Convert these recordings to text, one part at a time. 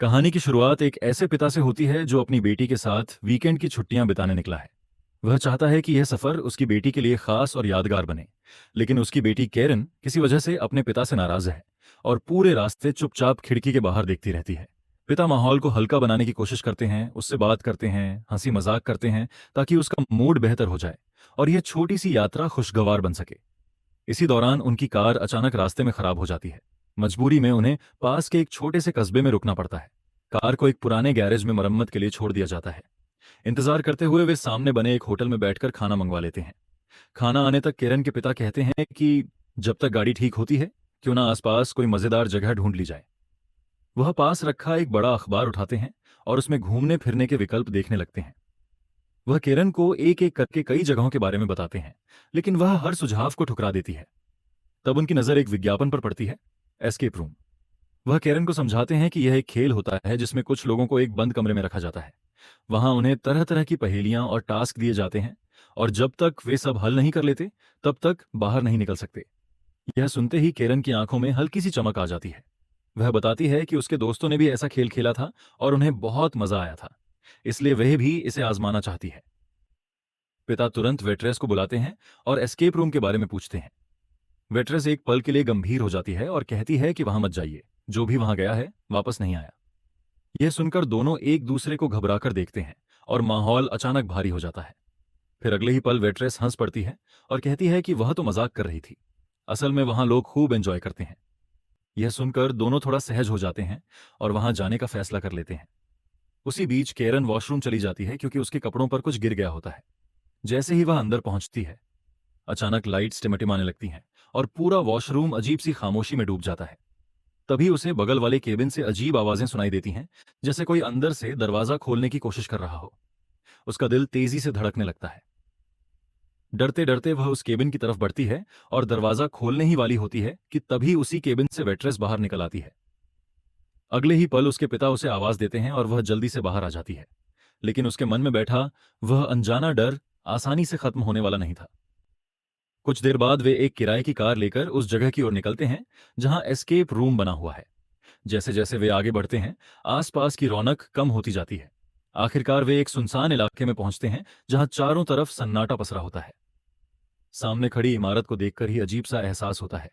कहानी की शुरुआत एक ऐसे पिता से होती है जो अपनी बेटी के साथ वीकेंड की छुट्टियां बिताने निकला है। वह चाहता है कि यह सफर उसकी बेटी के लिए खास और यादगार बने। लेकिन उसकी बेटी केरन किसी वजह से अपने पिता से नाराज है और पूरे रास्ते चुपचाप खिड़की के बाहर देखती रहती है। पिता माहौल को हल्का बनाने की कोशिश करते हैं, उससे बात करते हैं, हंसी मजाक करते हैं ताकि उसका मूड बेहतर हो जाए और यह छोटी सी यात्रा खुशगवार बन सके। इसी दौरान उनकी कार अचानक रास्ते में खराब हो जाती है। मजबूरी में उन्हें पास के एक छोटे से कस्बे में रुकना पड़ता है। कार को एक पुराने गैरेज में मरम्मत के लिए छोड़ दिया जाता है। इंतजार करते हुए वे सामने बने एक होटल में बैठकर खाना मंगवा लेते हैं। खाना आने तक किरण के पिता कहते हैं कि जब तक गाड़ी ठीक होती है, क्यों ना आसपास कोई मजेदार जगह ढूंढ ली जाए। वह पास रखा एक बड़ा अखबार उठाते हैं और उसमें घूमने फिरने के विकल्प देखने लगते हैं। वह किरण को एक एक करके कई जगहों के बारे में बताते हैं, लेकिन वह हर सुझाव को ठुकरा देती है। तब उनकी नजर एक विज्ञापन पर पड़ती है, एस्केप रूम। वह केरन को समझाते हैं कि यह एक खेल होता है जिसमें कुछ लोगों को एक बंद कमरे में रखा जाता है। वहां उन्हें तरह तरह की पहेलियां और टास्क दिए जाते हैं और जब तक वे सब हल नहीं कर लेते तब तक बाहर नहीं निकल सकते। यह सुनते ही केरन की आंखों में हल्की सी चमक आ जाती है। वह बताती है कि उसके दोस्तों ने भी ऐसा खेल खेला था और उन्हें बहुत मजा आया था, इसलिए वह भी इसे आजमाना चाहती है। पिता तुरंत वेट्रेस को बुलाते हैं और एस्केप रूम के बारे में पूछते हैं। वेट्रेस एक पल के लिए गंभीर हो जाती है और कहती है कि वहां मत जाइए, जो भी वहां गया है वापस नहीं आया। यह सुनकर दोनों एक दूसरे को घबराकर देखते हैं और माहौल अचानक भारी हो जाता है। फिर अगले ही पल वेट्रेस हंस पड़ती है और कहती है कि वह तो मजाक कर रही थी, असल में वहां लोग खूब एंजॉय करते हैं। यह सुनकर दोनों थोड़ा सहज हो जाते हैं और वहां जाने का फैसला कर लेते हैं। उसी बीच केरन वॉशरूम चली जाती है क्योंकि उसके कपड़ों पर कुछ गिर गया होता है। जैसे ही वह अंदर पहुंचती है, अचानक लाइट्स टिमटिमाने लगती हैं और पूरा वॉशरूम अजीब सी खामोशी में डूब जाता है। तभी उसे बगल वाले केबिन से अजीब आवाजें सुनाई देती हैं, जैसे कोई अंदर से दरवाजा खोलने की कोशिश कर रहा हो। उसका दिल तेजी से धड़कने लगता है। डरते डरते वह उस केबिन की तरफ बढ़ती है और दरवाजा खोलने ही वाली होती है कि तभी उसी केबिन से वेट्रेस बाहर निकल आती है। अगले ही पल उसके पिता उसे आवाज देते हैं और वह जल्दी से बाहर आ जाती है। लेकिन उसके मन में बैठा वह अनजाना डर आसानी से खत्म होने वाला नहीं था। कुछ देर बाद वे एक किराए की कार लेकर उस जगह की ओर निकलते हैं जहां एस्केप रूम बना हुआ है। जैसे जैसे वे आगे बढ़ते हैं, आसपास की रौनक कम होती जाती है। आखिरकार वे एक सुनसान इलाके में पहुंचते हैं जहां चारों तरफ सन्नाटा पसरा होता है। सामने खड़ी इमारत को देखकर ही अजीब सा एहसास होता है।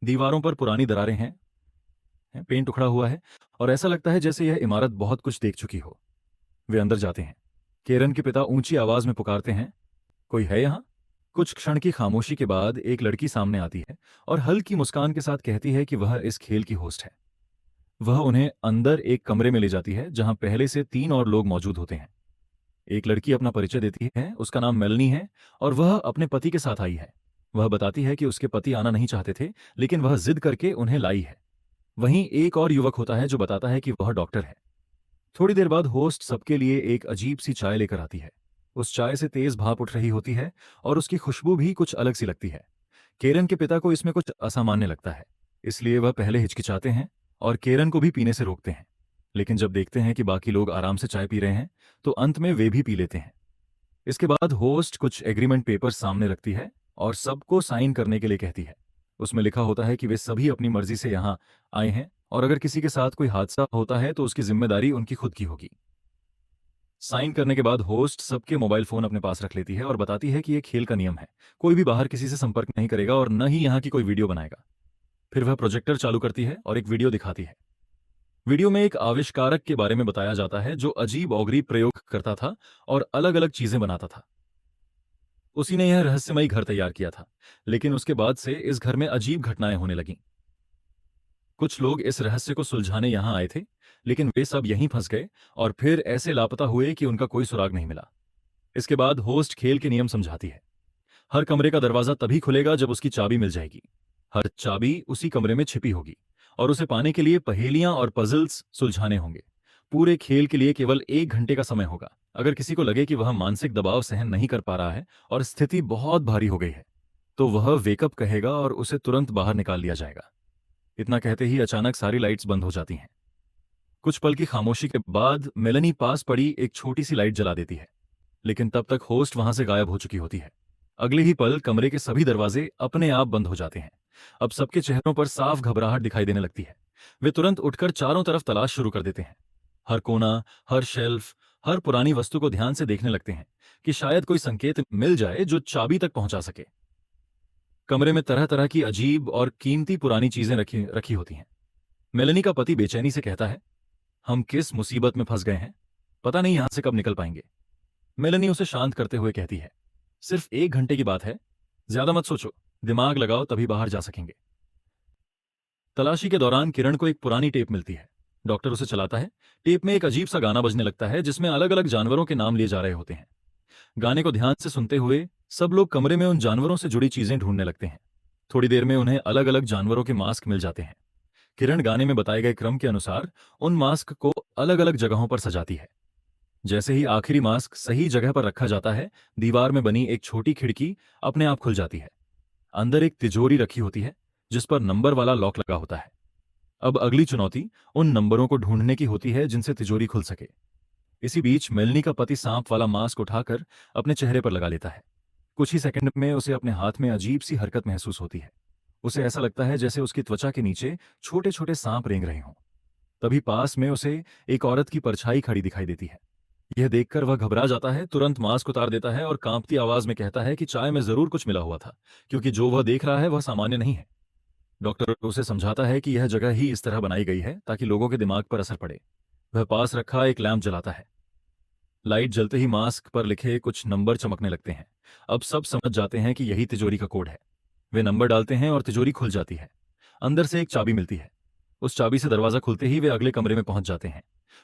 दीवारों पर पुरानी दरारें हैं, पेंट उखड़ा हुआ है और ऐसा लगता है जैसे यह इमारत बहुत कुछ देख चुकी हो। वे अंदर जाते हैं। केरन के पिता ऊंची आवाज में पुकारते हैं, कोई है यहां? कुछ क्षण की खामोशी के बाद एक लड़की सामने आती है और हल्की मुस्कान के साथ कहती है कि वह इस खेल की होस्ट है। वह उन्हें अंदर एक कमरे में ले जाती है जहां पहले से 3 और लोग मौजूद होते हैं। एक लड़की अपना परिचय देती है, उसका नाम मेलनी है और वह अपने पति के साथ आई है। वह बताती है कि उसके पति आना नहीं चाहते थे, लेकिन वह जिद करके उन्हें लाई है। वहीं एक और युवक होता है जो बताता है कि वह डॉक्टर है। थोड़ी देर बाद होस्ट सबके लिए एक अजीब सी चाय लेकर आती है। उस चाय से तेज भाप उठ रही होती है और उसकी खुशबू भी कुछ अलग सी लगती है। केरन के पिता को इसमें कुछ असामान्य लगता है, इसलिए वह पहले हिचकिचाते हैं और केरन को भी पीने से रोकते हैं। लेकिन जब देखते हैं कि बाकी लोग आराम से चाय पी रहे हैं, तो अंत में वे भी पी लेते हैं। इसके बाद होस्ट कुछ एग्रीमेंट पेपर सामने रखती है और सबको साइन करने के लिए कहती है। उसमें लिखा होता है कि वे सभी अपनी मर्जी से यहाँ आए हैं और अगर किसी के साथ कोई हादसा होता है तो उसकी जिम्मेदारी उनकी खुद की होगी। साइन करने के बाद होस्ट सबके मोबाइल फोन अपने पास रख लेती है और बताती है कि यह खेल का नियम है, कोई भी बाहर किसी से संपर्क नहीं करेगा और न ही यहाँ की कोई वीडियो बनाएगा। फिर वह प्रोजेक्टर चालू करती है और एक वीडियो दिखाती है। वीडियो में एक आविष्कारक के बारे में बताया जाता है जो अजीब औगरी प्रयोग करता था और अलग अलग चीजें बनाता था। उसी ने यह रहस्यमयी घर तैयार किया था, लेकिन उसके बाद से इस घर में अजीब घटनाएं होने लगीं। कुछ लोग इस रहस्य को सुलझाने यहां आए थे, लेकिन वे सब यहीं फंस गए और फिर ऐसे लापता हुए कि उनका कोई सुराग नहीं मिला। इसके बाद होस्ट खेल के नियम समझाती है। हर कमरे का दरवाजा तभी खुलेगा जब उसकी चाबी मिल जाएगी। हर चाबी उसी कमरे में छिपी होगी और उसे पाने के लिए पहेलियां और पजल्स सुलझाने होंगे। पूरे खेल के लिए केवल 1 घंटे का समय होगा। अगर किसी को लगे कि वह मानसिक दबाव सहन नहीं कर पा रहा है और स्थिति बहुत भारी हो गई है, तो वह वेकअप कहेगा और उसे तुरंत बाहर निकाल लिया जाएगा। इतना कहते ही अचानक सारी लाइट्स बंद हो जाती हैं। कुछ पल की खामोशी के बाद मेलनी पास पड़ी एक छोटी सी लाइट जला देती है, लेकिन तब तक होस्ट वहां से गायब हो चुकी होती है। अगले ही पल कमरे के सभी दरवाजे अपने आप बंद हो जाते हैं। अब सबके चेहरों पर साफ घबराहट दिखाई देने लगती है। वे तुरंत उठकर चारों तरफ तलाश शुरू कर देते हैं। हर कोना, हर शेल्फ, हर पुरानी वस्तु को ध्यान से देखने लगते हैं कि शायद कोई संकेत मिल जाए जो चाबी तक पहुंचा सके। कमरे में तरह तरह की अजीब और कीमती पुरानी चीजें रखी रखी होती हैं। मेलेनी का पति बेचैनी से कहता है, हम किस मुसीबत में फंस गए हैं, पता नहीं यहां से कब निकल पाएंगे। मेलेनी उसे शांत करते हुए कहती है, सिर्फ 1 घंटे की बात है, ज्यादा मत सोचो, दिमाग लगाओ तभी बाहर जा सकेंगे। तलाशी के दौरान किरण को एक पुरानी टेप मिलती है। डॉक्टर उसे चलाता है। टेप में एक अजीब सा गाना बजने लगता है जिसमें अलग अलग जानवरों के नाम लिए जा रहे होते हैं। गाने को ध्यान से सुनते हुए सब लोग कमरे में उन जानवरों से जुड़ी चीजें ढूंढने लगते हैं। थोड़ी देर में उन्हें अलग अलग जानवरों के मास्क मिल जाते हैं। किरण गाने में बताए गए क्रम के अनुसार उन मास्क को अलग अलग जगहों पर सजाती है। जैसे ही आखिरी मास्क सही जगह पर रखा जाता है, दीवार में बनी एक छोटी खिड़की अपने आप खुल जाती है। अंदर एक तिजोरी रखी होती है जिस पर नंबर वाला लॉक लगा होता है। अब अगली चुनौती उन नंबरों को ढूंढने की होती है जिनसे तिजोरी खुल सके। इसी बीच मेलनी का पति सांप वाला मास्क उठाकर अपने चेहरे पर लगा लेता है। कुछ ही सेकंड में उसे अपने हाथ में अजीब सी हरकत महसूस होती है। उसे ऐसा लगता है जैसे उसकी त्वचा के नीचे छोटे छोटे सांप रेंग रहे हों। तभी पास में उसे एक औरत की परछाई खड़ी दिखाई देती है। यह देखकर वह घबरा जाता है, तुरंत मास्क उतार देता है और कांपती आवाज में कहता है कि चाय में जरूर कुछ मिला हुआ था, क्योंकि जो वह देख रहा है वह सामान्य नहीं है। डॉक्टर उसे समझाता है कि यह जगह ही इस तरह बनाई गई है ताकि लोगों के दिमाग पर असर पड़े। वह पास रखा एक लैंप जलाता है। लाइट जलते ही मास्क पर लिखे कुछ नंबर चमकने लगते हैं। अब सब समझ जाते हैं कि यही तिजोरी का कोड है। वे नंबर डालते हैं और तिजोरी खुल जाती है। अंदर से एक चाबी मिलती है। उस चाबी से दरवाजा खुलते ही वे अगले कमरे में पहुंच जाते हैं।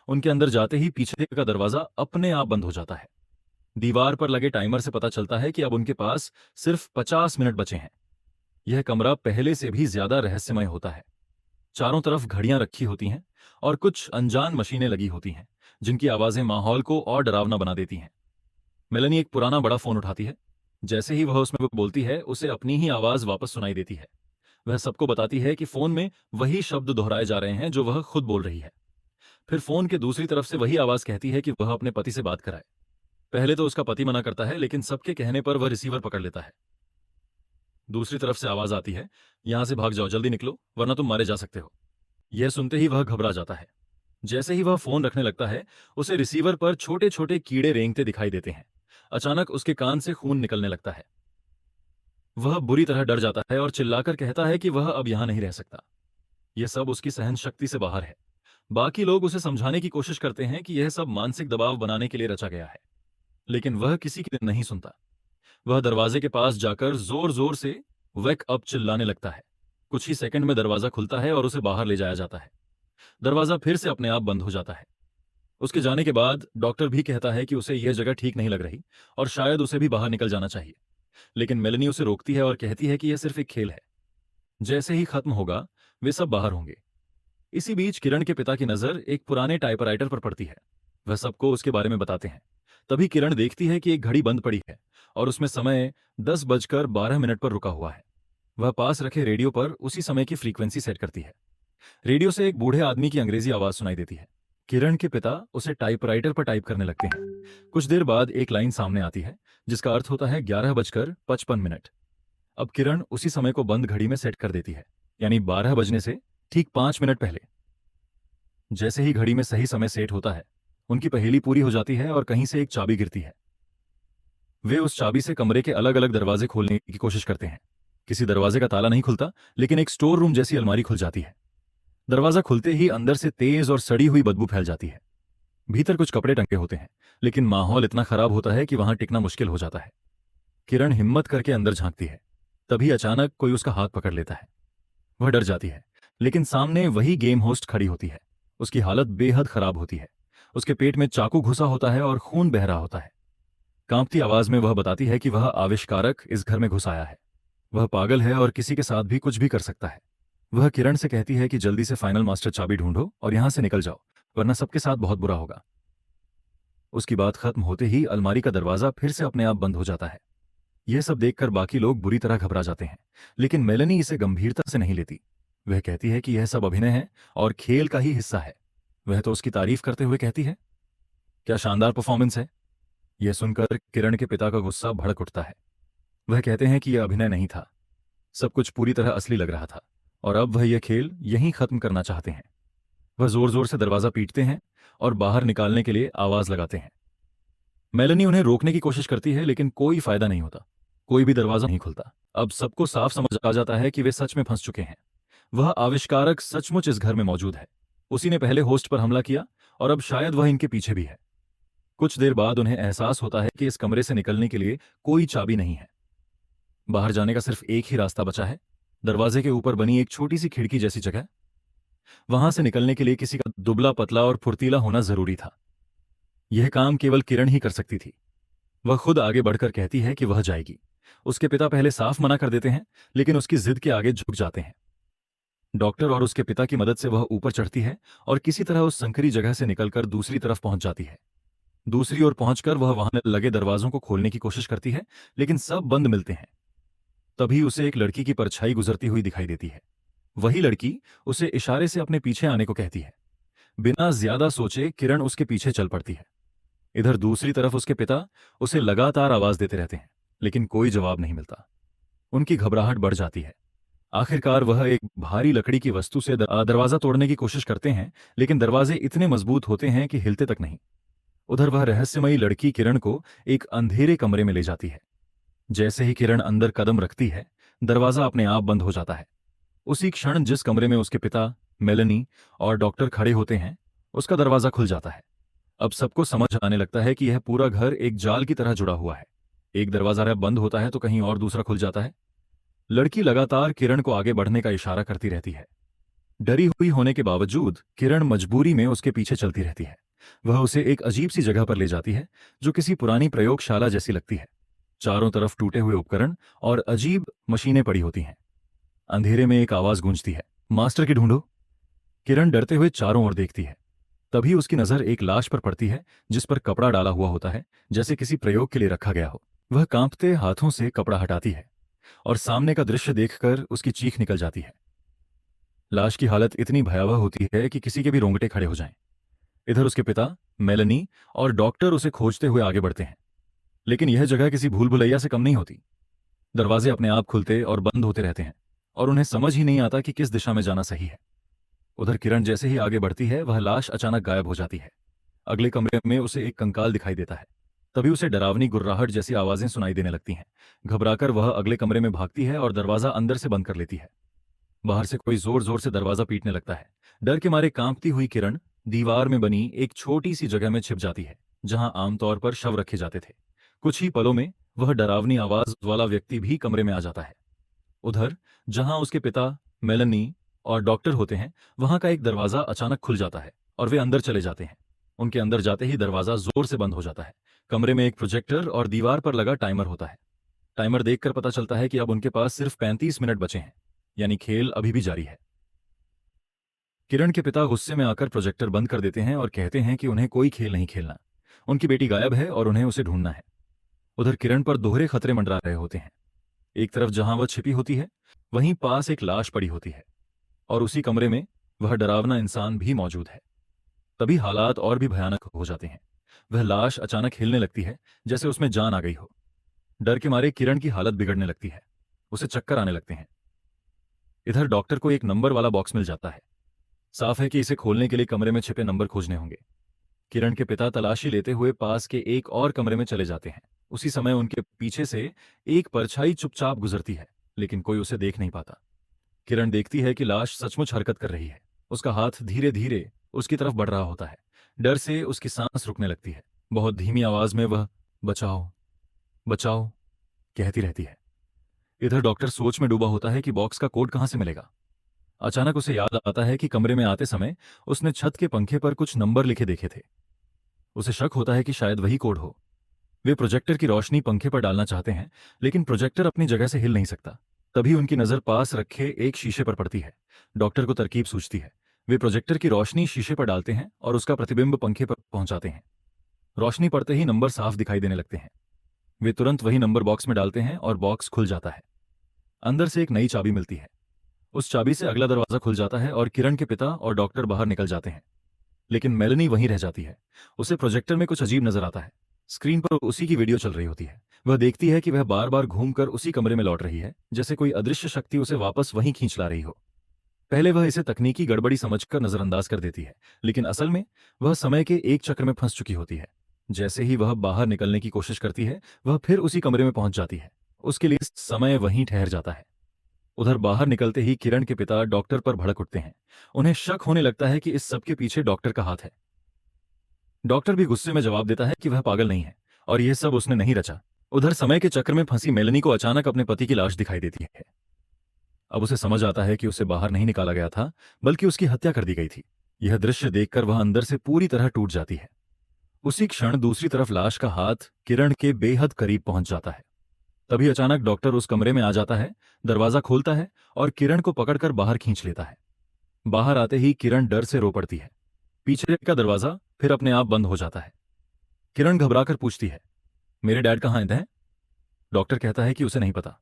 उनके अंदर जाते ही पीछे का दरवाजा अपने आप बंद हो जाता है। दीवार पर लगे टाइमर से पता चलता है कि अब उनके पास सिर्फ 50 मिनट बचे हैं। यह कमरा पहले से भी ज्यादा रहस्यमय होता है। चारों तरफ घड़ियां रखी होती हैं और कुछ अनजान मशीनें लगी होती हैं जिनकी आवाजें माहौल को और डरावना बना देती हैं। मेलेनी एक पुराना बड़ा फोन उठाती है। जैसे ही वह उसमें बोलती है, उसे अपनी ही आवाज वापस सुनाई देती है। वह सबको बताती है कि फोन में वही शब्द दोहराए जा रहे हैं जो वह खुद बोल रही है। फिर फोन के दूसरी तरफ से वही आवाज कहती है कि वह अपने पति से बात कराए। पहले तो उसका पति मना करता है, लेकिन सबके कहने पर वह रिसीवर पकड़ लेता है। दूसरी तरफ से आवाज आती है, यहां से भाग जाओ, जल्दी निकलो वरना तुम मारे जा सकते हो। यह सुनते ही वह घबरा जाता है। जैसे ही वह फोन रखने लगता है, उसे रिसीवर पर छोटे छोटे कीड़े रेंगते दिखाई देते हैं। अचानक उसके कान से खून निकलने लगता है। वह बुरी तरह डर जाता है और चिल्लाकर कहता है कि वह अब यहां नहीं रह सकता। यह सब उसकी सहन शक्ति से बाहर है। बाकी लोग उसे समझाने की कोशिश करते हैं कि यह सब मानसिक दबाव बनाने के लिए रचा गया है, लेकिन वह किसी की नहीं सुनता। वह दरवाजे के पास जाकर जोर जोर से वेक अप चिल्लाने लगता है। कुछ ही सेकंड में दरवाजा खुलता है और उसे बाहर ले जाया जाता है। दरवाजा फिर से अपने आप बंद हो जाता है। उसके जाने के बाद डॉक्टर भी कहता है कि उसे यह जगह ठीक नहीं लग रही और शायद उसे भी बाहर निकल जाना चाहिए, लेकिन मेलेनी उसे रोकती है और कहती है कि यह सिर्फ एक खेल है। जैसे ही खत्म होगा वे सब बाहर होंगे। इसी बीच किरण के पिता की नजर एक पुराने टाइपराइटर पर पड़ती है। वह सबको उसके बारे में बताते हैं। तभी किरण देखती है कि एक घड़ी बंद पड़ी है और उसमें समय 10:12 पर रुका हुआ है। वह पास रखे रेडियो पर उसी समय की फ्रीक्वेंसी सेट करती है। रेडियो से एक बूढ़े आदमी की अंग्रेजी आवाज सुनाई देती है। किरण के पिता उसे टाइपराइटर पर टाइप करने लगते हैं। कुछ देर बाद एक लाइन सामने आती है जिसका अर्थ होता है 11:55। अब किरण उसी समय को बंद घड़ी में सेट कर देती है, यानी 12 बजने से ठीक 5 मिनट पहले। जैसे ही घड़ी में सही समय सेट होता है, उनकी पहेली पूरी हो जाती है और कहीं से एक चाबी गिरती है। वे उस चाबी से कमरे के अलग अलग दरवाजे खोलने की कोशिश करते हैं। किसी दरवाजे का ताला नहीं खुलता, लेकिन एक स्टोर रूम जैसी अलमारी खुल जाती है। दरवाजा खुलते ही अंदर से तेज और सड़ी हुई बदबू फैल जाती है। भीतर कुछ कपड़े टंगे होते हैं, लेकिन माहौल इतना खराब होता है कि वहां टिकना मुश्किल हो जाता है। किरण हिम्मत करके अंदर झांकती है। तभी अचानक कोई उसका हाथ पकड़ लेता है। वह डर जाती है, लेकिन सामने वही गेम होस्ट खड़ी होती है। उसकी हालत बेहद खराब होती है। उसके पेट में चाकू घुसा होता है और खून बह रहा होता है। कांपती आवाज में वह बताती है कि वह आविष्कारक इस घर में घुस आया है। वह पागल है और किसी के साथ भी कुछ भी कर सकता है। वह किरण से कहती है कि जल्दी से फाइनल मास्टर चाबी ढूंढो और यहां से निकल जाओ, वरना सबके साथ बहुत बुरा होगा। उसकी बात खत्म होते ही अलमारी का दरवाजा फिर से अपने आप बंद हो जाता है। यह सब देखकर बाकी लोग बुरी तरह घबरा जाते हैं, लेकिन मेलेनी इसे गंभीरता से नहीं लेती। वह कहती है कि यह सब अभिनय है और खेल का ही हिस्सा है। वह तो उसकी तारीफ करते हुए कहती है, क्या शानदार परफॉर्मेंस है। यह सुनकर किरण के पिता का गुस्सा भड़क उठता है। वह कहते हैं कि यह अभिनय नहीं था, सब कुछ पूरी तरह असली लग रहा था। और अब वह यह खेल यहीं खत्म करना चाहते हैं। वह जोर जोर से दरवाजा पीटते हैं और बाहर निकालने के लिए आवाज लगाते हैं। मेलेनी उन्हें रोकने की कोशिश करती है, लेकिन कोई फायदा नहीं होता। कोई भी दरवाजा नहीं खुलता। अब सबको साफ समझ आ जाता है कि वे सच में फंस चुके हैं। वह आविष्कारक सचमुच इस घर में मौजूद है। उसी ने पहले होस्ट पर हमला किया और अब शायद वह इनके पीछे भी है। कुछ देर बाद उन्हें एहसास होता है कि इस कमरे से निकलने के लिए कोई चाबी नहीं है। बाहर जाने का सिर्फ एक ही रास्ता बचा है, दरवाजे के ऊपर बनी एक छोटी सी खिड़की जैसी जगह। वहां से निकलने के लिए किसी का दुबला पतला और फुर्तीला होना जरूरी था। यह काम केवल किरण ही कर सकती थी। वह खुद आगे बढ़कर कहती है कि वह जाएगी। उसके पिता पहले साफ मना कर देते हैं, लेकिन उसकी जिद के आगे झुक जाते हैं। डॉक्टर और उसके पिता की मदद से वह ऊपर चढ़ती है और किसी तरह उस संकरी जगह से निकलकर दूसरी तरफ पहुंच जाती है। दूसरी ओर पहुंचकर वह वहां लगे दरवाजों को खोलने की कोशिश करती है, लेकिन सब बंद मिलते हैं। तभी उसे एक लड़की की परछाई गुजरती हुई दिखाई देती है। वही लड़की उसे इशारे से अपने पीछे आने को कहती है। बिना ज्यादा सोचे किरण उसके पीछे चल पड़ती है। इधर दूसरी तरफ उसके पिता उसे लगातार आवाज देते रहते हैं, लेकिन कोई जवाब नहीं मिलता। उनकी घबराहट बढ़ जाती है। आखिरकार वह एक भारी लकड़ी की वस्तु से दरवाजा तोड़ने की कोशिश करते हैं, लेकिन दरवाजे इतने मजबूत होते हैं कि हिलते तक नहीं। उधर वह रहस्यमयी लड़की किरण को एक अंधेरे कमरे में ले जाती है। जैसे ही किरण अंदर कदम रखती है, दरवाजा अपने आप बंद हो जाता है। उसी क्षण जिस कमरे में उसके पिता, मेलेनी और डॉक्टर खड़े होते हैं, उसका दरवाजा खुल जाता है। अब सबको समझ आने लगता है कि यह पूरा घर एक जाल की तरह जुड़ा हुआ है। एक दरवाजा बंद होता है तो कहीं और दूसरा खुल जाता है। लड़की लगातार किरण को आगे बढ़ने का इशारा करती रहती है। डरी हुई होने के बावजूद किरण मजबूरी में उसके पीछे चलती रहती है। वह उसे एक अजीब सी जगह पर ले जाती है, जो किसी पुरानी प्रयोगशाला जैसी लगती है। चारों तरफ टूटे हुए उपकरण और अजीब मशीनें पड़ी होती हैं। अंधेरे में एक आवाज गूंजती है, मास्टर की ढूंढो। किरण डरते हुए चारों ओर देखती है। तभी उसकी नजर एक लाश पर पड़ती है, जिस पर कपड़ा डाला हुआ होता है, जैसे किसी प्रयोग के लिए रखा गया हो। वह कांपते हाथों से कपड़ा हटाती है और सामने का दृश्य देखकर उसकी चीख निकल जाती है। लाश की हालत इतनी भयावह होती है कि किसी के भी रोंगटे खड़े हो जाएं। इधर उसके पिता, मेलेनी और डॉक्टर उसे खोजते हुए आगे बढ़ते हैं, लेकिन यह जगह किसी भूल भुलैया से कम नहीं होती। दरवाजे अपने आप खुलते और बंद होते रहते हैं और उन्हें समझ ही नहीं आता कि किस दिशा में जाना सही है। उधर किरण जैसे ही आगे बढ़ती है, वह लाश अचानक गायब हो जाती है। अगले कमरे में उसे एक कंकाल दिखाई देता है। तभी उसे डरावनी गुर्राहट जैसी आवाजें सुनाई देने लगती हैं। घबराकर वह अगले कमरे में भागती है और दरवाजा अंदर से बंद कर लेती है। बाहर से कोई जोर जोर से दरवाजा पीटने लगता है। डर के मारे कांपती हुई किरण दीवार में बनी एक छोटी सी जगह में छिप जाती है, जहां आमतौर पर शव रखे जाते थे। कुछ ही पलों में वह डरावनी आवाज वाला व्यक्ति भी कमरे में आ जाता है। उधर जहां उसके पिता, मेलेनी और डॉक्टर होते हैं, वहां का एक दरवाजा अचानक खुल जाता है और वे अंदर चले जाते हैं। उनके अंदर जाते ही दरवाजा जोर से बंद हो जाता है। कमरे में एक प्रोजेक्टर और दीवार पर लगा टाइमर होता है। टाइमर देखकर पता चलता है कि अब उनके पास सिर्फ 35 मिनट बचे हैं, यानी खेल अभी भी जारी है। किरण के पिता गुस्से में आकर प्रोजेक्टर बंद कर देते हैं और कहते हैं कि उन्हें कोई खेल नहीं खेलना। उनकी बेटी गायब है और उन्हें उसे ढूंढना है। उधर किरण पर दोहरे खतरे मंडरा रहे होते हैं। एक तरफ जहां वह छिपी होती है, वहीं पास एक लाश पड़ी होती है और उसी कमरे में वह डरावना इंसान भी मौजूद है। तभी हालात और भी भयानक हो जाते हैं। वह लाश अचानक हिलने लगती है, जैसे उसमें जान आ गई हो। डर के मारे किरण की हालत बिगड़ने लगती है। उसे चक्कर आने लगते हैं। इधर डॉक्टर को एक नंबर वाला बॉक्स मिल जाता है। साफ है कि इसे खोलने के लिए कमरे में छिपे नंबर खोजने होंगे। किरण के पिता तलाशी लेते हुए पास के एक और कमरे में चले जाते हैं। उसी समय उनके पीछे से एक परछाई चुपचाप गुजरती है, लेकिन कोई उसे देख नहीं पाता। किरण देखती है कि लाश सचमुच हरकत कर रही है। उसका हाथ धीरे धीरे उसकी तरफ बढ़ रहा होता है। डर से उसकी सांस रुकने लगती है। बहुत धीमी आवाज में वह बचाओ बचाओ कहती रहती है। इधर डॉक्टर सोच में डूबा होता है कि बॉक्स का कोड कहां से मिलेगा। अचानक उसे याद आता है कि कमरे में आते समय उसने छत के पंखे पर कुछ नंबर लिखे देखे थे। उसे शक होता है कि शायद वही कोड हो। वे प्रोजेक्टर की रोशनी पंखे पर डालना चाहते हैं, लेकिन प्रोजेक्टर अपनी जगह से हिल नहीं सकता। तभी उनकी नजर पास रखे एक शीशे पर पड़ती है। डॉक्टर को तरकीब सूझती है। वे प्रोजेक्टर की रोशनी शीशे पर डालते हैं और उसका प्रतिबिंब पंखे पर पहुंचाते हैं। रोशनी पड़ते ही नंबर साफ दिखाई देने लगते हैं। वे तुरंत वही नंबर बॉक्स में डालते हैं और बॉक्स खुल जाता है। अंदर से एक नई चाबी मिलती है। उस चाबी से अगला दरवाजा खुल जाता है और किरण के पिता और डॉक्टर बाहर निकल जाते हैं। लेकिन मेलेनी वहीं रह जाती है। उसे प्रोजेक्टर में कुछ अजीब नजर आता है। स्क्रीन पर उसी की वीडियो चल रही होती है। वह देखती है कि वह बार बार घूमकर उसी कमरे में लौट रही है, जैसे कोई अदृश्य शक्ति उसे वापस वहीं खींच ला रही हो। पहले वह इसे तकनीकी गड़बड़ी समझकर नजरअंदाज कर देती है, लेकिन असल में वह समय के एक चक्र में फंस चुकी होती है। जैसे ही वह बाहर निकलने की कोशिश करती है, वह फिर उसी कमरे में पहुंच जाती है। उसके लिए समय वहीं ठहर जाता है। उधर बाहर निकलते ही किरण के पिता डॉक्टर पर भड़क उठते हैं। उन्हें शक होने लगता है कि इस सब के पीछे डॉक्टर का हाथ है। डॉक्टर भी गुस्से में जवाब देता है कि वह पागल नहीं है और यह सब उसने नहीं रचा। उधर समय के चक्र में फंसी मेलनी को अचानक अपने पति की लाश दिखाई देती है। अब उसे समझ आता है कि उसे बाहर नहीं निकाला गया था, बल्कि उसकी हत्या कर दी गई थी। यह दृश्य देखकर वह अंदर से पूरी तरह टूट जाती है। उसी क्षण दूसरी तरफ लाश का हाथ किरण के बेहद करीब पहुंच जाता है। तभी अचानक डॉक्टर उस कमरे में आ जाता है, दरवाजा खोलता है और किरण को पकड़कर बाहर खींच लेता है। बाहर आते ही किरण डर से रो पड़ती है। पीछे का दरवाजा फिर अपने आप बंद हो जाता है। किरण घबराकर पूछती है, मेरे डैड कहाँ हैं? डॉक्टर कहता है कि उसे नहीं पता।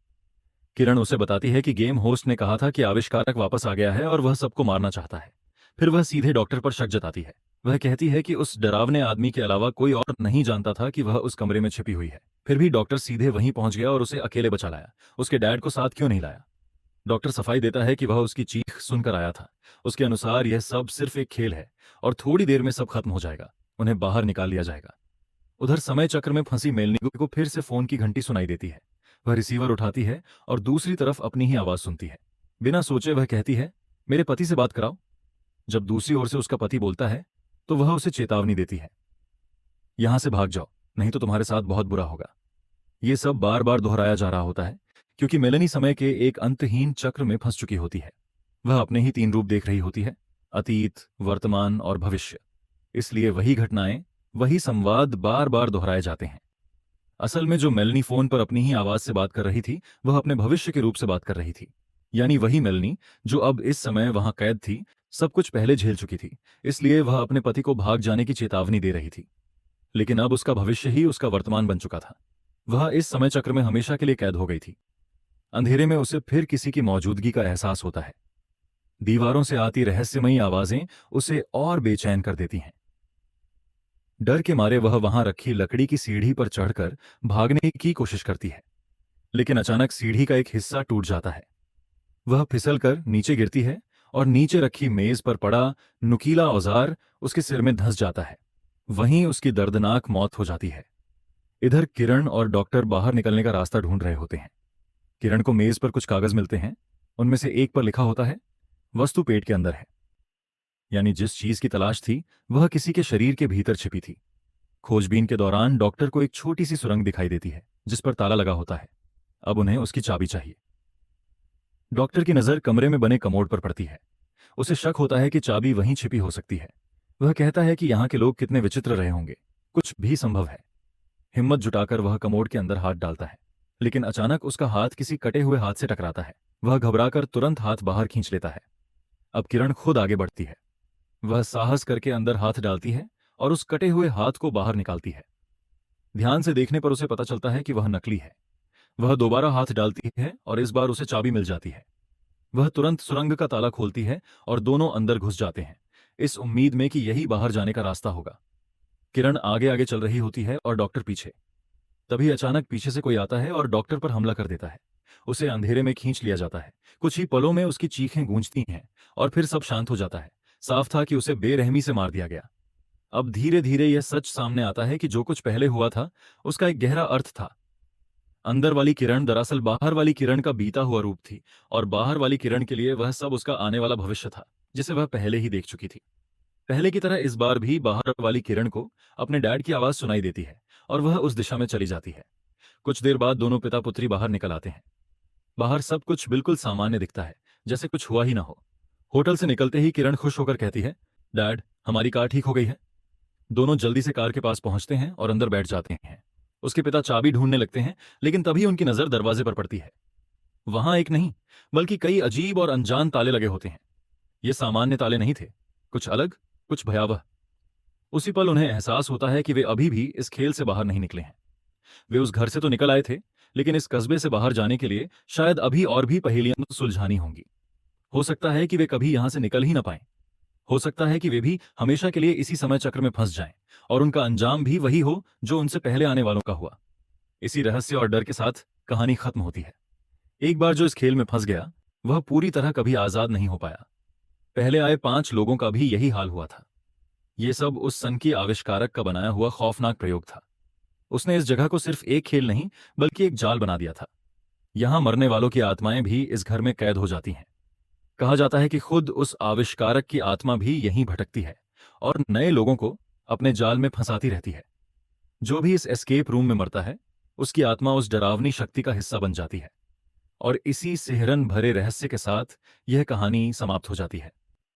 किरण उसे बताती है कि गेम होस्ट ने कहा था कि आविष्कारक वापस आ गया है और वह सबको मारना चाहता है। फिर वह सीधे डॉक्टर पर शक जताती है। वह कहती है कि उस डरावने आदमी के अलावा कोई और नहीं जानता था कि वह उस कमरे में छिपी हुई है। फिर भी डॉक्टर सीधे वहीं पहुंच गया और उसे अकेले बचा लाया। उसके डैड को साथ क्यों नहीं लाया? डॉक्टर सफाई देता है कि वह उसकी चीख सुनकर आया था। उसके अनुसार यह सब सिर्फ एक खेल है और थोड़ी देर में सब खत्म हो जाएगा। उन्हें बाहर निकाल लिया जाएगा। उधर समय चक्र में फंसी मेलनी को फिर से फोन की घंटी सुनाई देती है। वह रिसीवर उठाती है और दूसरी तरफ अपनी ही आवाज सुनती है। बिना सोचे वह कहती है, मेरे पति से बात कराओ। जब दूसरी ओर से उसका पति बोलता है तो वह उसे चेतावनी देती है, यहां से भाग जाओ, नहीं तो तुम्हारे साथ बहुत बुरा होगा। यह सब बार बार दोहराया जा रहा होता है क्योंकि मेलनी समय के एक अंतहीन चक्र में फंस चुकी होती है। वह अपने ही 3 रूप देख रही होती है, अतीत, वर्तमान और भविष्य। इसलिए वही घटनाएं, वही संवाद बार बार दोहराए जाते हैं। असल में जो मेलनी फोन पर अपनी ही आवाज से बात कर रही थी, वह अपने भविष्य के रूप से बात कर रही थी। यानी वही मेलनी जो अब इस समय वहां कैद थी, सब कुछ पहले झेल चुकी थी। इसलिए वह अपने पति को भाग जाने की चेतावनी दे रही थी। लेकिन अब उसका भविष्य ही उसका वर्तमान बन चुका था। वह इस समय चक्र में हमेशा के लिए कैद हो गई थी। अंधेरे में उसे फिर किसी की मौजूदगी का एहसास होता है। दीवारों से आती रहस्यमयी आवाजें उसे और बेचैन कर देती हैं। डर के मारे वह वहां रखी लकड़ी की सीढ़ी पर चढ़कर भागने की कोशिश करती है, लेकिन अचानक सीढ़ी का एक हिस्सा टूट जाता है। वह फिसलकर नीचे गिरती है और नीचे रखी मेज पर पड़ा नुकीला औजार उसके सिर में धंस जाता है। वहीं उसकी दर्दनाक मौत हो जाती है। इधर किरण और डॉक्टर बाहर निकलने का रास्ता ढूंढ रहे होते हैं। किरण को मेज पर कुछ कागज मिलते हैं। उनमें से एक पर लिखा होता है, वस्तु पेट के अंदर है। यानी जिस चीज की तलाश थी वह किसी के शरीर के भीतर छिपी थी। खोजबीन के दौरान डॉक्टर को एक छोटी सी सुरंग दिखाई देती है जिस पर ताला लगा होता है। अब उन्हें उसकी चाबी चाहिए। डॉक्टर की नजर कमरे में बने कमोड पर पड़ती है। उसे शक होता है कि चाबी वहीं छिपी हो सकती है। वह कहता है कि यहाँ के लोग कितने विचित्र रहे होंगे, कुछ भी संभव है। हिम्मत जुटाकर वह कमोड के अंदर हाथ डालता है, लेकिन अचानक उसका हाथ किसी कटे हुए हाथ से टकराता है। वह घबराकर तुरंत हाथ बाहर खींच लेता है। अब किरण खुद आगे बढ़ती है। वह साहस करके अंदर हाथ डालती है और उस कटे हुए हाथ को बाहर निकालती है। ध्यान से देखने पर उसे पता चलता है कि वह नकली है। वह दोबारा हाथ डालती है और इस बार उसे चाबी मिल जाती है। वह तुरंत सुरंग का ताला खोलती है और दोनों अंदर घुस जाते हैं, इस उम्मीद में कि यही बाहर जाने का रास्ता होगा। किरण आगे आगे चल रही होती है और डॉक्टर पीछे। तभी अचानक पीछे से कोई आता है और डॉक्टर पर हमला कर देता है। उसे अंधेरे में खींच लिया जाता है। कुछ ही पलों में उसकी चीखें गूंजती हैं और फिर सब शांत हो जाता है। साफ था कि उसे बेरहमी से मार दिया गया। अब धीरे धीरे यह सच सामने आता है कि जो कुछ पहले हुआ था उसका एक गहरा अर्थ था। अंदर वाली किरण दरअसल बाहर वाली किरण का बीता हुआ रूप थी और बाहर वाली किरण के लिए वह सब उसका आने वाला भविष्य था, जिसे वह पहले ही देख चुकी थी। पहले की तरह इस बार भी बाहर वाली किरण को अपने डैड की आवाज सुनाई देती है और वह उस दिशा में चली जाती है। कुछ देर बाद दोनों पिता पुत्री बाहर निकल आते हैं। बाहर सब कुछ बिल्कुल सामान्य दिखता है, जैसे कुछ हुआ ही ना हो। होटल से निकलते ही किरण खुश होकर कहती है, डैड, हमारी कार ठीक हो गई है। दोनों जल्दी से कार के पास पहुंचते हैं और अंदर बैठ जाते हैं। उसके पिता चाबी ढूंढने लगते हैं, लेकिन तभी उनकी नजर दरवाजे पर पड़ती है। वहां एक नहीं बल्कि कई अजीब और अनजान ताले लगे होते हैं। ये सामान्य ताले नहीं थे, कुछ अलग, कुछ भयावह। उसी पल उन्हें एहसास होता है कि वे अभी भी इस खेल से बाहर नहीं निकले हैं। वे उस घर से तो निकल आए थे, लेकिन इस कस्बे से बाहर जाने के लिए शायद अभी और भी पहेलियां सुलझानी होंगी। हो सकता है कि वे कभी यहां से निकल ही ना पाएं। हो सकता है कि वे भी हमेशा के लिए इसी समय चक्र में फंस जाएं और उनका अंजाम भी वही हो जो उनसे पहले आने वालों का हुआ। इसी रहस्य और डर के साथ कहानी खत्म होती है। एक बार जो इस खेल में फंस गया, वह पूरी तरह कभी आजाद नहीं हो पाया। पहले आए 5 लोगों का भी यही हाल हुआ था। ये सब उस सन की आविष्कारक का बनाया हुआ खौफनाक प्रयोग था। उसने इस जगह को सिर्फ एक खेल नहीं, बल्कि एक जाल बना दिया था। यहां मरने वालों की आत्माएं भी इस घर में कैद हो जाती हैं। कहा जाता है कि खुद उस आविष्कारक की आत्मा भी यहीं भटकती है और नए लोगों को अपने जाल में फंसाती रहती है। जो भी इस एस्केप रूम में मरता है, उसकी आत्मा उस डरावनी शक्ति का हिस्सा बन जाती है। और इसी सिहरन भरे रहस्य के साथ यह कहानी समाप्त हो जाती है।